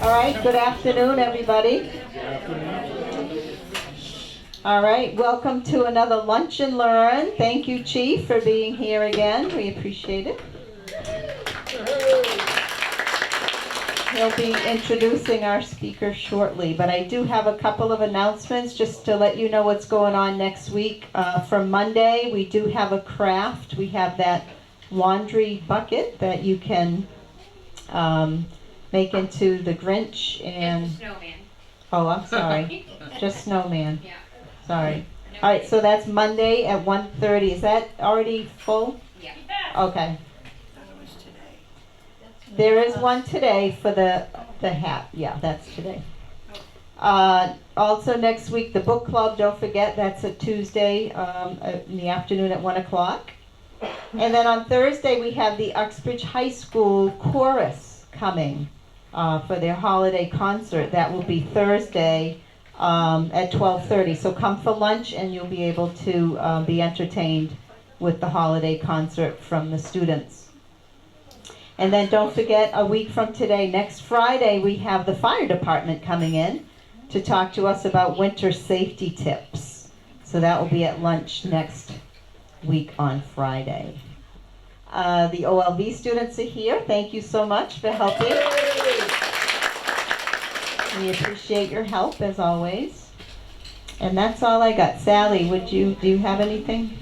All right, good afternoon, everybody. All right, welcome to another Lunch and Learn. Thank you, Chief, for being here again. We appreciate it. He'll be introducing our speaker shortly, but I do have a couple of announcements just to let you know what's going on next week. For Monday, we do have a craft. We have that laundry bucket that you can make into the Grinch and... Just a snowman. Oh, I'm sorry. Just snowman. Yeah. Sorry. All right, so that's Monday at 1:30. Is that already full? Yeah. Okay. There is one today for the hat. Yeah, that's today. Also next week, the book club, don't forget, that's a Tuesday in the afternoon at 1 o'clock. And then on Thursday, we have the Uxbridge High School chorus coming for their holiday concert. That will be Thursday at 12:30. So come for lunch and you'll be able to be entertained with the holiday concert from the students. And then don't forget, a week from today, next Friday, we have the fire department coming in to talk to us about winter safety tips. So that will be at lunch next week on Friday. The OLV students are here. Thank you so much for helping. We appreciate your help as always. And that's all I got. Sally, do you have anything?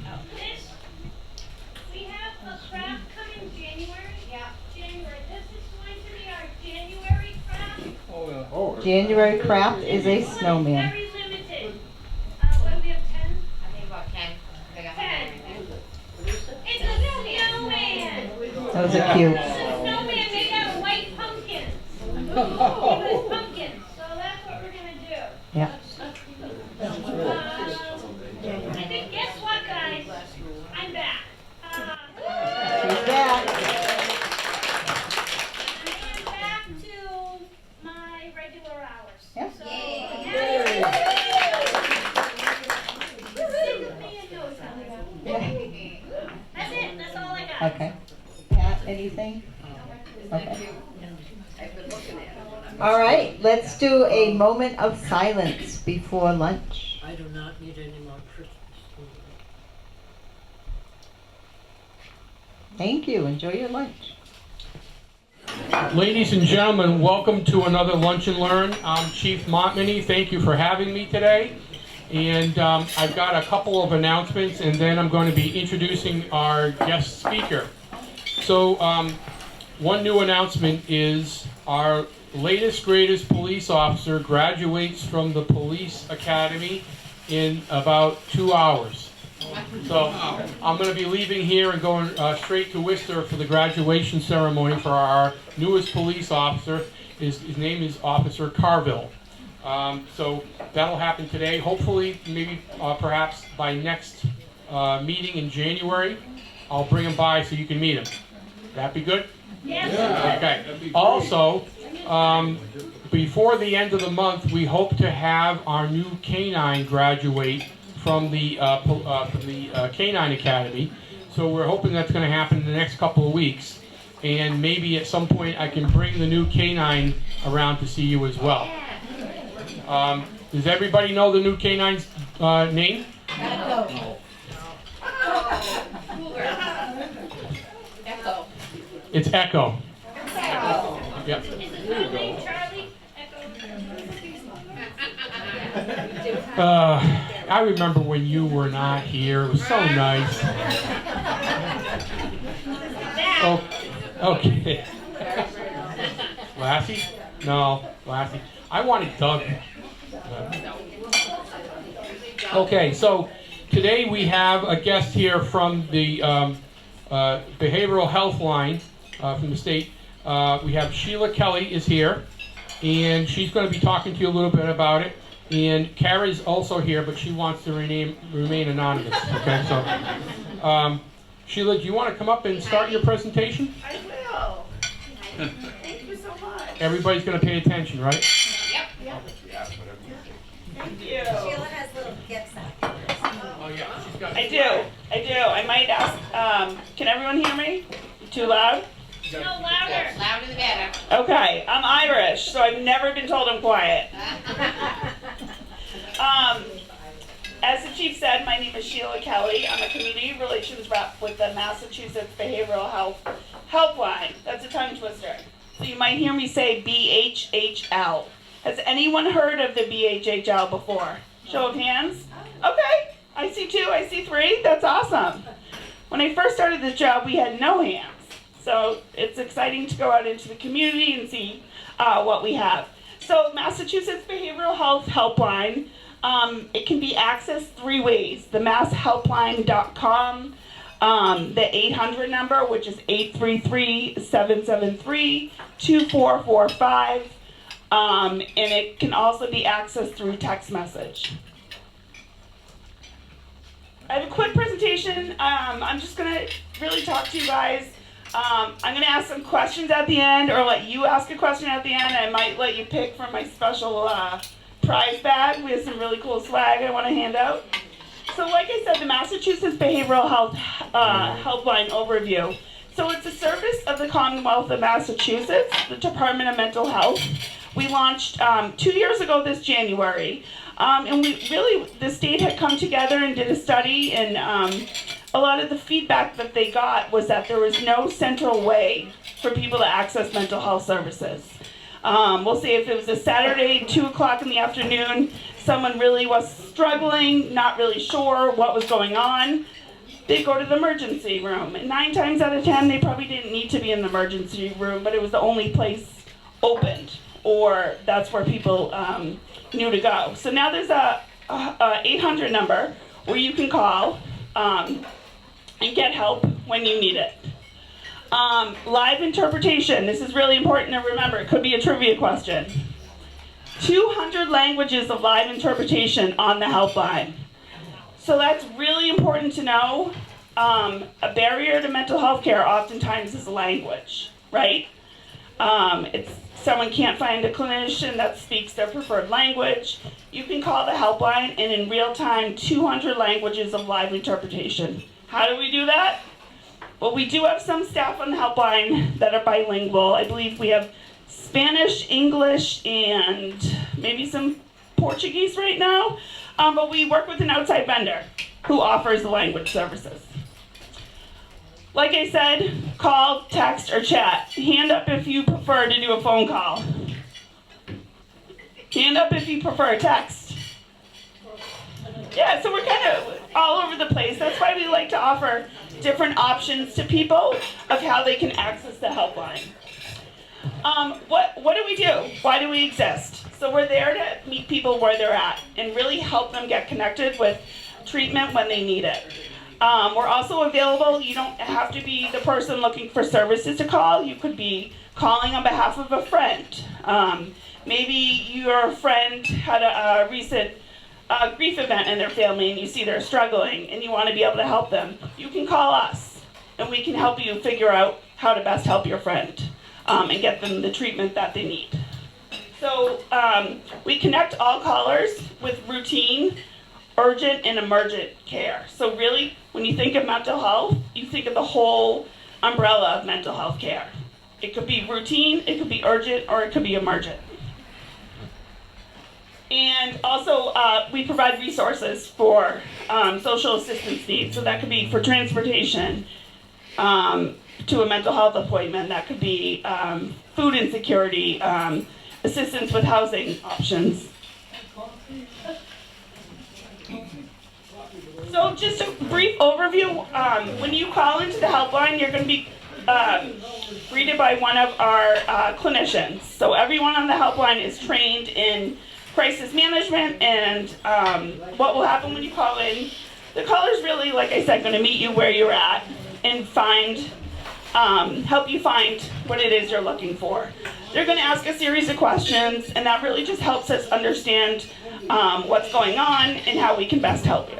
We have a craft coming January. Yeah. January. This is going to be our January craft. January craft is a snowman. Very limited. What do we have, 10? I think about 10. I got 10. It's It's a snowman. Those are cute. It's a snowman made out of white pumpkins. It was pumpkins. So that's what we're going to do. Yeah. I think, guess what, guys? I'm back. She's back. I am back to my regular hours. Yep. So, Yay. Stick with me and know something. That's it. That's all I got. Okay. Pat, anything? Okay. All right, let's do a moment of silence before lunch. I do not need any more Christmas. Thank you. Enjoy your lunch. Ladies and gentlemen, welcome to another Lunch and Learn. I'm Chief Montminy. Thank you for having me today. And I've got a couple of announcements, and then I'm going to be introducing our guest speaker. So one new announcement is our latest, greatest police officer graduates from the police academy in about 2 hours. So I'm going to be leaving here and going straight to Worcester for the graduation ceremony for our newest police officer. His name is Officer Carville. So that'll happen today. Hopefully, maybe perhaps by next meeting in January, I'll bring him by so you can meet him. That be good? Yes. Okay. Also, before the end of the month, we hope to have our new canine graduate from the Canine Academy. So we're hoping that's going to happen in the next couple of weeks. And maybe at some point I can bring the new canine around to see you as well. Does everybody know the new canine's name? Echo. It's Echo. Yep. Is it Charlie? Charlie? Echo? I remember when you were not here. It was so nice. Oh, okay. Lassie? No, Lassie. I wanted Doug. Okay, so today we have a guest here from the Behavioral Health Line from the state. We have Sheila Kelly is here, and she's going to be talking to you a little bit about it. And Kara's also here, but she wants to remain anonymous. Okay, so Sheila, do you want to come up and start your presentation? I will. Thank you so much. Everybody's going to pay attention, right? Thank you. Sheila has little gifts out there. Oh yeah, she's got. I do. I might ask, can everyone hear me? Too loud? No, louder. Louder the better. Okay, I'm Irish, so I've never been told I'm quiet. As the chief said, my name is Sheila Kelly. I'm a community relations rep with the Massachusetts Behavioral Health Helpline. That's a tongue twister. So you might hear me say BHHL. Has anyone heard of the BHHL before? Show of hands? Okay, I see 2, I see 3. That's awesome. When I first started this job, we had no hands. So it's exciting to go out into the community and see what we have. So Massachusetts Behavioral Health Helpline, it can be accessed 3 ways. The masshelpline.com, the 800 number, which is 833-773-2445, and it can also be accessed through text message. I have a quick presentation. I'm just going to really talk to you guys. I'm going to ask some questions at the end, or let you ask a question at the end. I might let you pick from my special prize bag. We have some really cool swag I want to hand out. So like I said, the Massachusetts Behavioral Health Helpline overview. So it's a service of the Commonwealth of Massachusetts, the Department of Mental Health. We launched 2 years ago this January. And the state had come together and did a study, and a lot of the feedback that they got was that there was no central way for people to access mental health services. We'll say if it was a Saturday, 2 o'clock in the afternoon, someone really was struggling, not really sure what was going on, they'd go to the emergency room. And 9 times out of 10, they probably didn't need to be in the emergency room, but it was the only place opened, or that's where people knew to go. So now there's a 800 number where you can call and get help when you need it. Live interpretation. This is really important to remember. It could be a trivia question. 200 languages of live interpretation on the helpline. So that's really important to know. A barrier to mental health care oftentimes is language, right? Someone can't find a clinician that speaks their preferred language. You can call the helpline, and in real time, 200 languages of live interpretation. How do we do that? Well, we do have some staff on the helpline that are bilingual. I believe we have Spanish, English, and maybe some Portuguese right now. But we work with an outside vendor who offers the language services. Like I said, call, text, or chat. Hand up if you prefer to do a phone call. Hand up if you prefer a text. Yeah, so we're kind of all over the place. That's why we like to offer different options to people of how they can access the helpline. What do we do? Why do we exist? So we're there to meet people where they're at and really help them get connected with treatment when they need it. We're also available. You don't have to be the person looking for services to call. You could be calling on behalf of a friend. Maybe your friend had a recent grief event in their family and you see they're struggling and you want to be able to help them. You can call us and we can help you figure out how to best help your friend and get them the treatment that they need. So we connect all callers with routine, urgent, and emergent care. So really, when you think of mental health, you think of the whole umbrella of mental health care. It could be routine, it could be urgent, or it could be emergent. And also, we provide resources for social assistance needs. So that could be for transportation to a mental health appointment. That could be food insecurity, assistance with housing options. So just a brief overview. When you call into the helpline, you're going to be greeted by one of our clinicians. So everyone on the helpline is trained in crisis management, and what will happen when you call in, the caller's really, like I said, going to meet you where you're at and help you find what it is you're looking for. They're going to ask a series of questions, and that really just helps us understand what's going on and how we can best help you.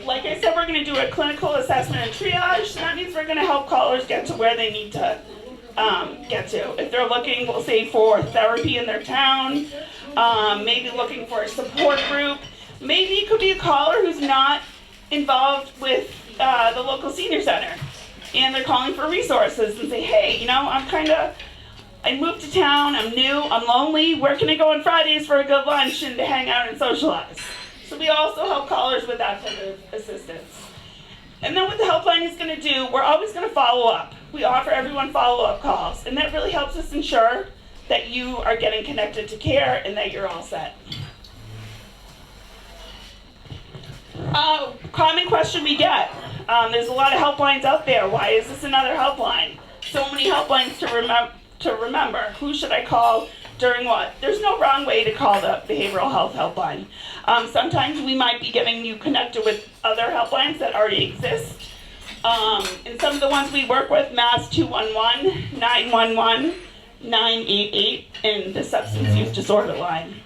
Like I said, we're going to do a clinical assessment and triage. So that means we're going to help callers get to where they need to get to. If they're looking, we'll say, for therapy in their town, maybe looking for a support group. Maybe it could be a caller who's not involved with the local senior center. and they're calling for resources and say, hey, you know, I moved to town, I'm new, I'm lonely, where can I go on Fridays for a good lunch and to hang out and socialize? So we also help callers with that type of assistance. And then what the helpline is going to do, we're always going to follow up. We offer everyone follow-up calls, and that really helps us ensure that you are getting connected to care and that you're all set. Common question we get, there's a lot of helplines out there. Why is this another helpline? So many helplines to remember. Who should I call during what? There's no wrong way to call the behavioral health helpline. Sometimes we might be getting you connected with other helplines that already exist. And some of the ones we work with, Mass 211, 911, 988, and the substance use disorder line.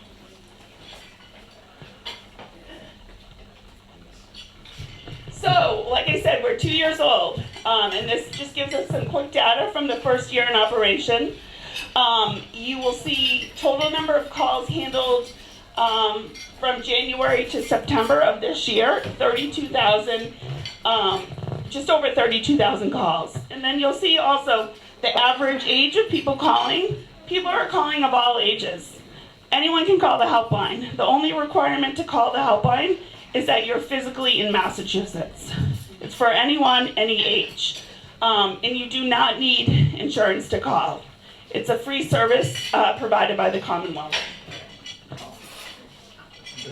So, like I said, we're 2 years old, and this just gives us some quick data from the first year in operation. You will see total number of calls handled from January to September of this year, 32,000, just over 32,000 calls. And then you'll see also the average age of people calling. People are calling of all ages. Anyone can call the helpline. The only requirement to call the helpline is that you're physically in Massachusetts. It's for anyone, any age. And you do not need insurance to call. It's a free service provided by the Commonwealth.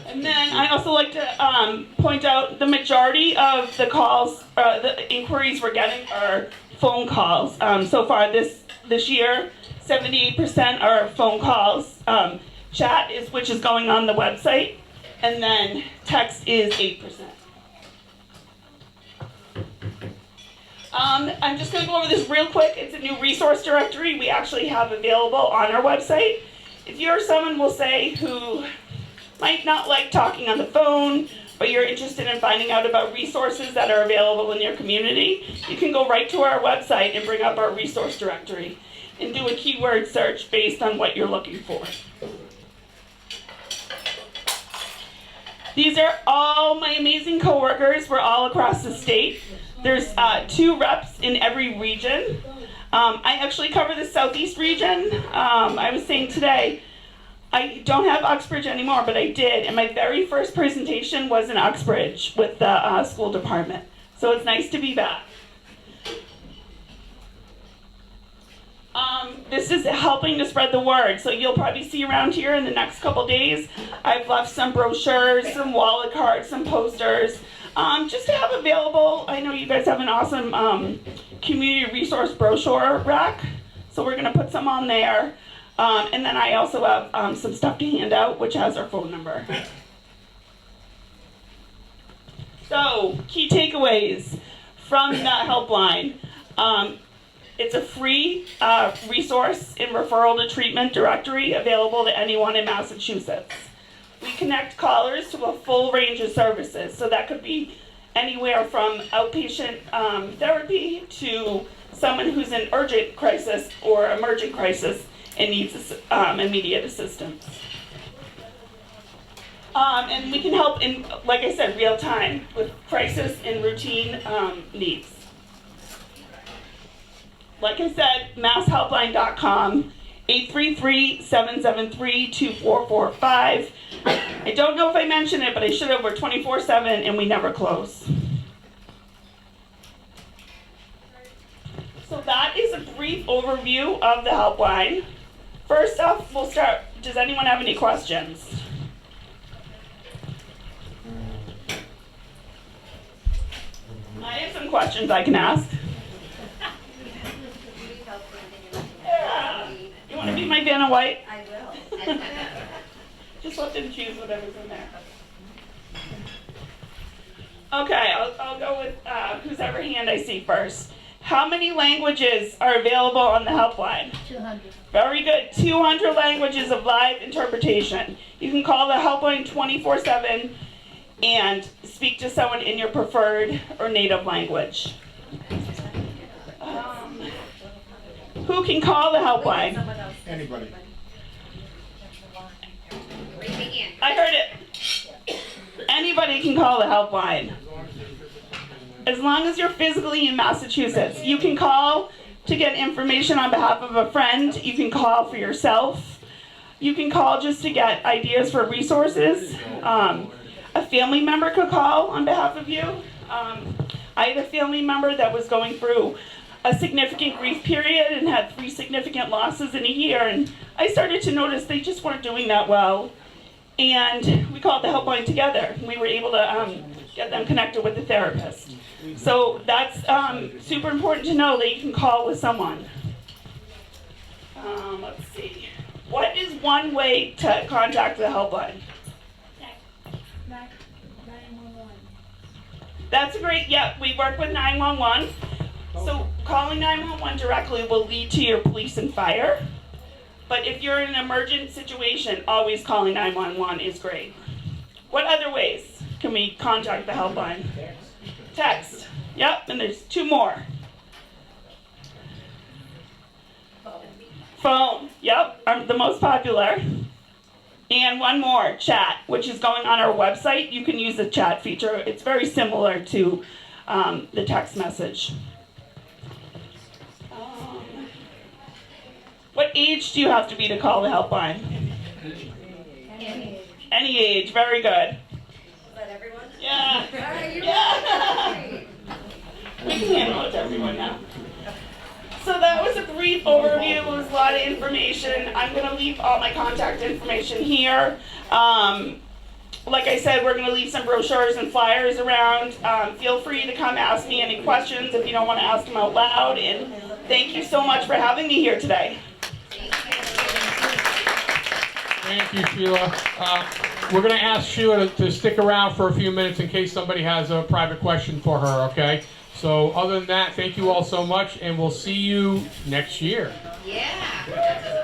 And then I also like to point out the majority of the calls, the inquiries we're getting are phone calls. So far this year, 78% are phone calls. Chat is which is going on the website, and then text is 8%. I'm just going to go over this real quick. It's a new resource directory we actually have available on our website. If you're someone, we'll say, who might not like talking on the phone, but you're interested in finding out about resources that are available in your community, you can go right to our website and bring up our resource directory and do a keyword search based on what you're looking for. These are all my amazing coworkers. We're all across the state. There's 2 reps in every region. I actually cover the southeast region. I was saying today, I don't have Uxbridge anymore, but I did. And my very first presentation was in Uxbridge with the school department. So it's nice to be back. This is helping to spread the word. So you'll probably see around here in the next couple days, I've left some brochures, some wallet cards, some posters, just to have available. I know you guys have an awesome community resource brochure rack. So we're gonna put some on there. And then I also have some stuff to hand out, which has our phone number. So, key takeaways from the helpline. It's a free resource and referral to treatment directory available to anyone in Massachusetts. We connect callers to a full range of services. So that could be anywhere from outpatient therapy to someone who's in urgent crisis or emergent crisis and needs immediate assistance. And we can help in, like I said, real time with crisis and routine needs. Like I said, masshelpline.com, 833-773-2445. I don't know if I mentioned it, but I should have. We're 24/7 and we never close. So that is a brief overview of the helpline. First off, we'll start. Does anyone have any questions? I have some questions I can ask. Yeah. You want to be my Vanna White? I will. Just let them choose whatever's in there. Okay, I'll go with whosever hand I see first. How many languages are available on the helpline? 200. Very good. 200 languages of live interpretation. You can call the helpline 24/7 and speak to someone in your preferred or native language. Who can call the helpline? Anybody. I heard it. Anybody can call the helpline. as long as you're physically in Massachusetts. You can call to get information on behalf of a friend. You can call for yourself. You can call just to get ideas for resources. A family member could call on behalf of you. I had a family member that was going through a significant grief period and had 3 significant losses in a year, and I started to notice they just weren't doing that well. And we called the helpline together. We were able to get them connected with a therapist. So that's super important to know that you can call with someone. Let's see. What is one way to contact the helpline? 911. That's a great, we work with 911. So calling 911 directly will lead to your police and fire. But if you're in an emergent situation, always calling 911 is great. What other ways can we contact the helpline? Text. Yep, and there's 2 more. Phone. Yep, are the most popular. And 1 more, chat, which is going on our website. You can use the chat feature. It's very similar to the text message. What age do you have to be to call the helpline? Any age, very good. Is that everyone? Yeah. All right, you Yeah. We can handle it to everyone now. So that was a brief overview. It was a lot of information. I'm going to leave all my contact information here. Like I said, we're going to leave some brochures and flyers around. Feel free to come ask me any questions if you don't want to ask them out loud. And thank you so much for having me here today. Thank you, Sheila. We're going to ask Sheila to stick around for a few minutes in case somebody has a private question for her, okay? So other than that, thank you all so much, and we'll see you next year. Yeah.